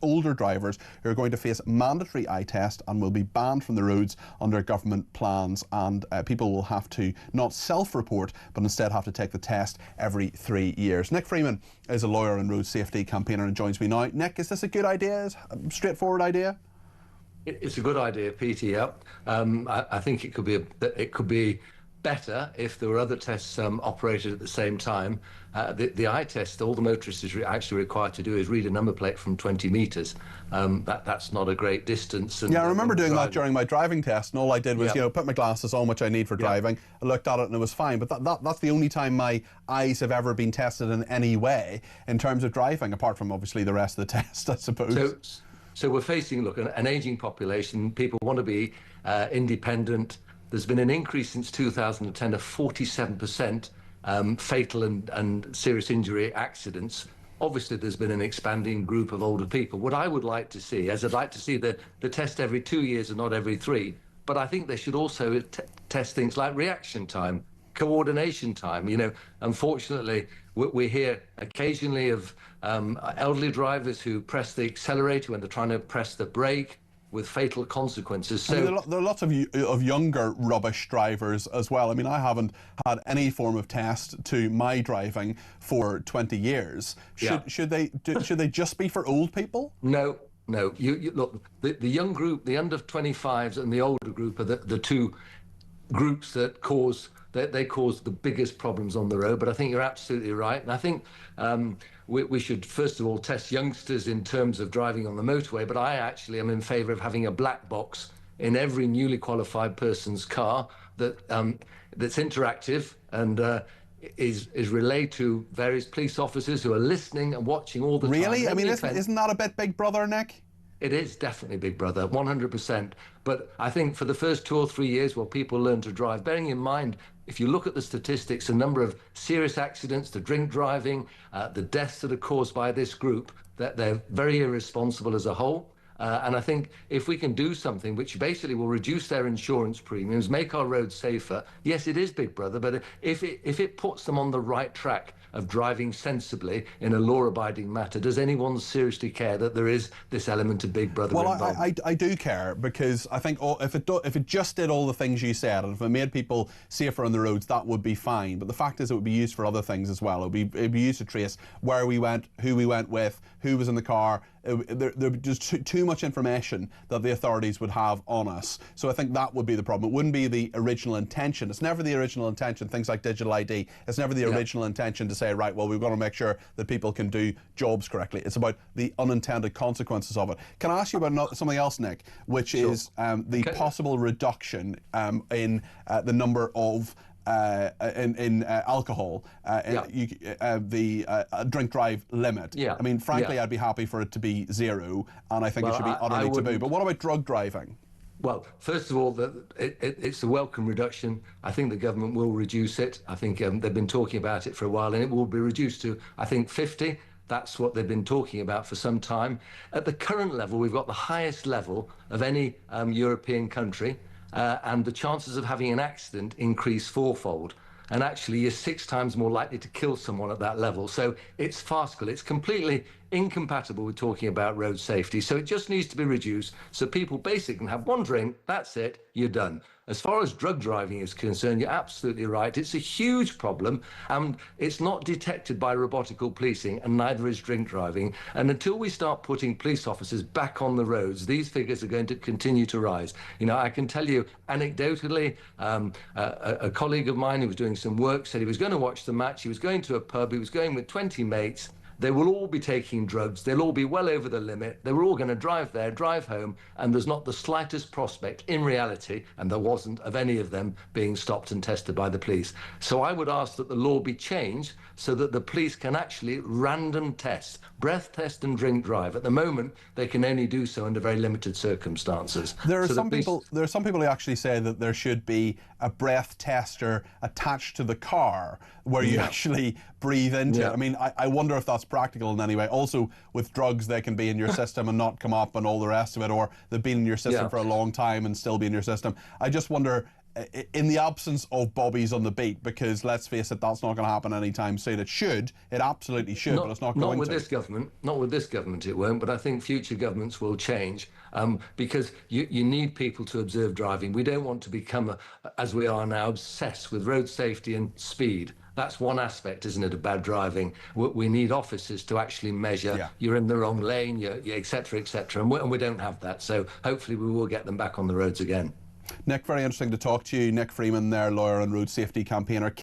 older drivers who are going to face mandatory eye test and will be banned from the roads under government plans, and people will have to not self-report but instead have to take the test every 3 years. Nick Freeman is a lawyer and road safety campaigner and joins me now. Nick, is this a good idea? Is it a straightforward idea? It's a good idea, Peter. Yeah, I think it could be better if there were other tests operated at the same time. The eye test, all the motorist is actually required to do is read a number plate from 20 metres. That's not a great distance. And, yeah, I remember doing that during my driving test, and all I did was, put my glasses on, which I need for driving. I looked at it and it was fine, but that's the only time my eyes have ever been tested in any way in terms of driving, apart from obviously the rest of the test, I suppose. So we're facing, look, an ageing population. People want to be independent. There's been an increase since 2010 of 47% fatal and serious injury accidents. Obviously, there's been an expanding group of older people. What I would like to see, I'd like to see the test every 2 years and not every 3. But I think they should also test things like reaction time, coordination time. You know, unfortunately, we hear occasionally of elderly drivers who press the accelerator when they're trying to press the brake, with fatal consequences. So there are lots of younger rubbish drivers as well. I mean, I haven't had any form of test to my driving for 20 years. Should they just be for old people? No. You look, the young group, the under 25s and the older group are the two groups that cause the biggest problems on the road. But I think you're absolutely right, and I think we should first of all test youngsters in terms of driving on the motorway. But I actually am in favour of having a black box in every newly qualified person's car that's interactive and is relayed to various police officers who are listening and watching all the time. Really? I mean, isn't that a bit Big Brother, Nick? It is definitely Big Brother, 100%. But I think for the first 2 or 3 years while people learn to drive, bearing in mind, if you look at the statistics, the number of serious accidents, the drink driving, the deaths that are caused by this group, that they're very irresponsible as a whole. And I think if we can do something which basically will reduce their insurance premiums, make our roads safer, yes, it is Big Brother, but if it puts them on the right track of driving sensibly in a law-abiding matter, does anyone seriously care that there is this element of Big Brother involved? Well, I do care, because I think if it just did all the things you said, and if it made people safer on the roads, that would be fine. But the fact is, it would be used for other things as well. It'd be used to trace where we went, who we went with, who was in the car. There'd be just too much information that the authorities would have on us. So I think that would be the problem. It wouldn't be the original intention. It's never the original intention, things like digital ID. It's never the original intention to say, right, well, we've got to make sure that people can do jobs correctly. It's about the unintended consequences of it. Can I ask you about something else, Nick, which is the possible reduction in the number of alcohol, the drink drive limit. I mean, frankly, I'd be happy for it to be 0, and I think it should be utterly taboo. But what about drug driving? Well, first of all, it's a welcome reduction. I think the government will reduce it. I think they've been talking about it for a while, and it will be reduced to, I think, 50. That's what they've been talking about for some time. At the current level, we've got the highest level of any European country. And the chances of having an accident increase 4-fold. And actually, you're 6 times more likely to kill someone at that level. So it's farcical. It's completely incompatible with talking about road safety. So it just needs to be reduced so people basically can have one drink, that's it, you're done. As far as drug driving is concerned, you're absolutely right. It's a huge problem, and it's not detected by robotical policing, and neither is drink driving. And until we start putting police officers back on the roads, these figures are going to continue to rise. You know, I can tell you anecdotally, a colleague of mine who was doing some work said he was going to watch the match. He was going to a pub. He was going with 20 mates. They will all be taking drugs. They'll all be well over the limit. They were all going to drive there, drive home, and there's not the slightest prospect in reality, and there wasn't, of any of them being stopped and tested by the police. So I would ask that the law be changed so that the police can actually random test, breath test and drink drive. At the moment, they can only do so under very limited circumstances. There are some people who actually say that there should be a breath tester attached to the car where you actually breathe into it. I mean, I wonder if that's practical in any way. Also, with drugs, they can be in your system and not come up and all the rest of it, or they've been in your system for a long time and still be in your system. I just wonder, in the absence of bobbies on the beat, because let's face it, that's not going to happen anytime soon. It should, it absolutely should, but it's not going to. Not with this government, not with this government it won't, but I think future governments will change, because you need people to observe driving. We don't want to become, as we are now, obsessed with road safety and speed. That's one aspect, isn't it, of bad driving. We need officers to actually measure, you're in the wrong lane, et cetera, and we don't have that. So hopefully we will get them back on the roads again. Nick, very interesting to talk to you. Nick Freeman there, lawyer and road safety campaigner.